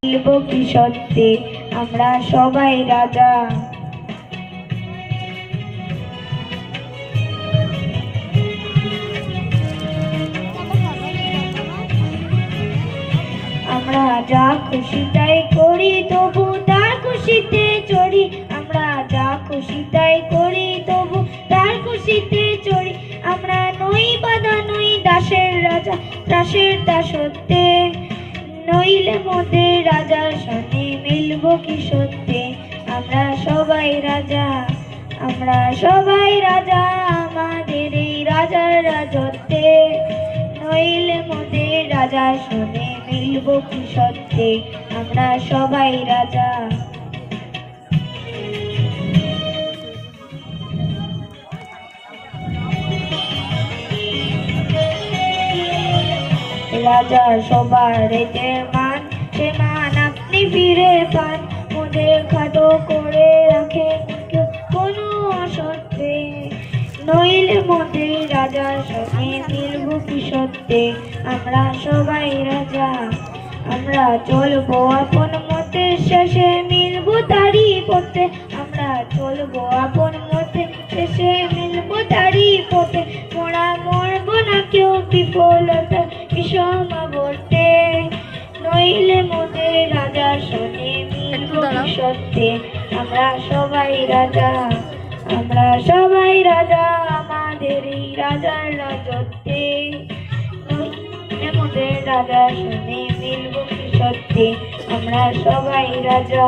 মিলব কি সত্যি আমরা সবাই রাজা। আমরা যা খুশি তাই করি তবু তার খুশিতে চড়ি। আমরা যা খুশি তাই করি তবু তার খুশিতে চড়ি। আমরা নই বাধা নই দাসের রাজা দাসের দাসত্বে, নইলে মোদের রাজার সনে মিলব কি সত্যি আমরা সবাই রাজা। আমরা সবাই রাজা আমাদের এই রাজার রাজত্বে, নইলে মোদের রাজার সনে মিলব কি সত্যি আমরা সবাই রাজা। রাজা সবার যে মান সে মান আপনি ফিরে পান। মোদের খাটো করে রাখে কোনো অসত্যে, নইলে মোদের রাজার সঙ্গে মিলব কি সত্যি আমরা সবাই রাজা। আমরা চলবো আপন মতে শেষে মিলব তারি পথে। আমরা চলবো আপন মতে শেষে মিলব তারি পথে। মোরা মরব না কেউ বিফলতা বিষমাবর্তে, নইলে মোদের রাজার সনে মিলব কি সত্যি আমরা সবাই রাজা। আমরা সবাই রাজা আমাদের এই রাজার রাজত্বে, নইলে মোদের রাজার সনে মিলব কি সত্যি আমরা সবাই রাজা।